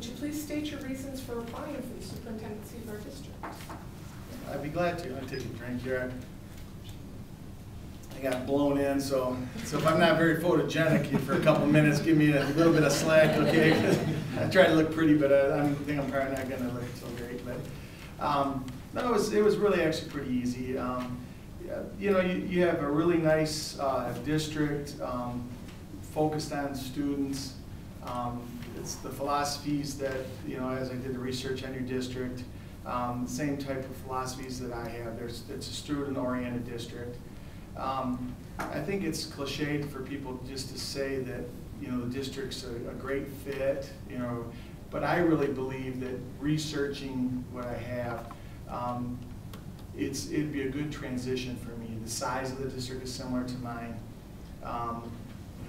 Would you please state your reasons for applying for the superintendency of our district? I'd be glad to. I'll take a drink here. I got blown in, so if I'm not very photogenic for a couple minutes, give me a little bit of slack, okay? I try to look pretty, but I think I'm probably not going to look so great. But no, it was really actually pretty easy. You know, you have a really nice district focused on students. It's the philosophies that, you know, as I did the research on your district, same type of philosophies that I have. It's a student-oriented district. I think it's cliched for people just to say that, you know, the district's a great fit, you know, but I really believe that researching what I have, it'd be a good transition for me. The size of the district is similar to mine.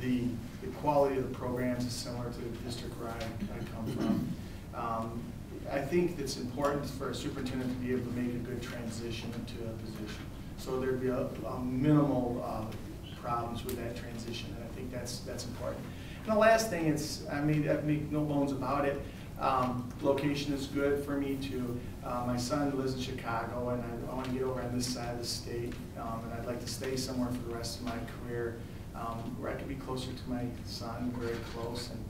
The quality of the programs is similar to the district where I come from. I think it's important for a superintendent to be able to make a good transition into a position. So there'd be a minimal problems with that transition, and I think that's important. And the last thing is, I make no bones about it, location is good for me too. My son lives in Chicago, and I want to get over on this side of the state, and I'd like to stay somewhere for the rest of my career where I can be closer to my son, very close, and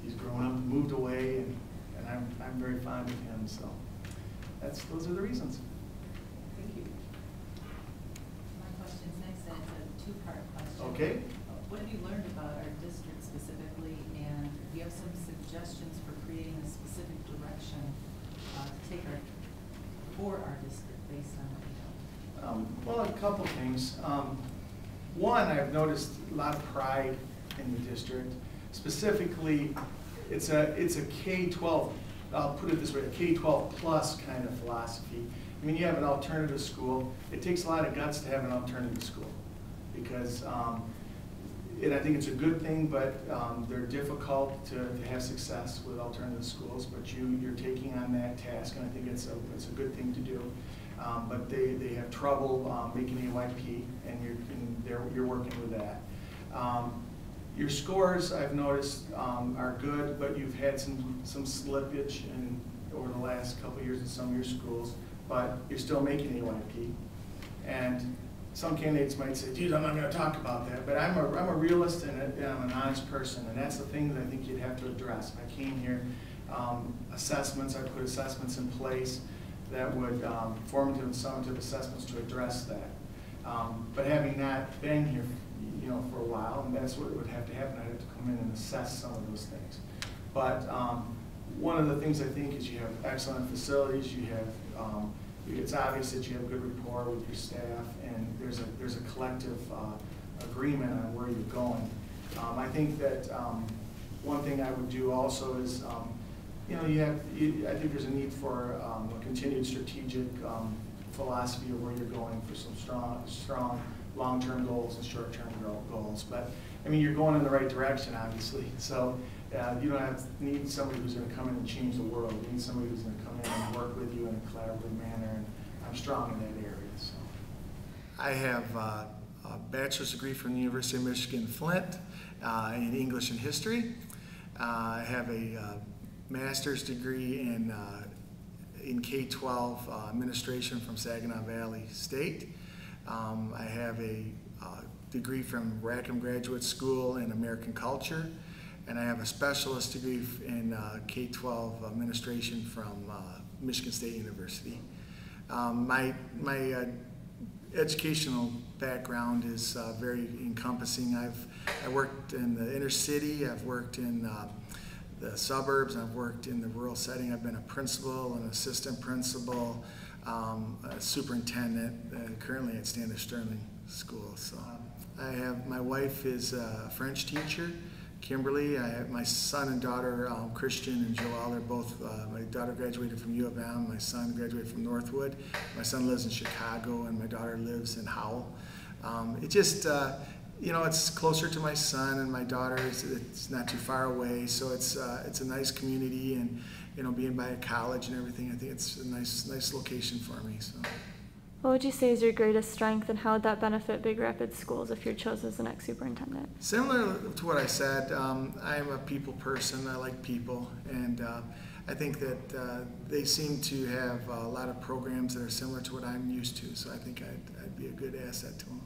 he's grown up and moved away, and I'm very fond of him, so those are the reasons. Thank you. My question's next, and it's a two-part question. Okay. What have you learned about our district specifically, and do you have some suggestions for creating a specific direction to take for our district based on what you know? Well, a couple things. One, I've noticed a lot of pride in the district. Specifically, it's a K-12, I'll put it this way, a K-12 plus kind of philosophy. I mean, you have an alternative school. It takes a lot of guts to have an alternative school because, and I think it's a good thing, but they're difficult to have success with alternative schools, but you're taking on that task, and I think it's a good thing to do. But they have trouble making AYP, and you're working with that. Your scores, I've noticed, are good, but you've had some slippage over the last couple of years in some of your schools, but you're still making AYP. And some candidates might say, geez, I'm not going to talk about that, but I'm a realist and I'm an honest person, and that's the thing that I think you'd have to address. I came here, assessments, I put assessments in place that would, formative and summative assessments to address that. But having not been here, you know, for a while, and that's what would have to happen. I'd have to come in and assess some of those things. But one of the things I think is you have excellent facilities. You have, it's obvious that you have good rapport with your staff, and there's a collective agreement on where you're going. I think that one thing I would do also is, you know, I think there's a need for a continued strategic philosophy of where you're going for some strong long-term goals and short-term goals. But I mean, you're going in the right direction, obviously. So you don't need somebody who's going to come in and change the world. You need somebody who's going to come in and work with you in a collaborative manner, and I'm strong in that area. So I have a bachelor's degree from the University of Michigan Flint in English and History. I have a master's degree in K-12 administration from Saginaw Valley State. I have a degree from Rackham Graduate School in American Culture, and I have a specialist degree in K-12 administration from Michigan State University. My educational background is very encompassing. I worked in the inner city, I've worked in the suburbs, I've worked in the rural setting. I've been a principal, an assistant principal, a superintendent, currently at Standish Sterling School. So my wife is a French teacher, Kimberly. I have my son and daughter, Christian and Joel. They're both, my daughter graduated from U of M, my son graduated from Northwood. My son lives in Chicago, and my daughter lives in Howell. It just, you know, it's closer to my son and my daughter. It's not too far away, so it's a nice community, and you know, being by a college and everything, I think it's a nice location for me. So. What would you say is your greatest strength, and how would that benefit Big Rapids schools if you're chosen as the next superintendent? Similar to what I said, I'm a people person. I like people, and I think that they seem to have a lot of programs that are similar to what I'm used to, so I think I'd be a good asset to them.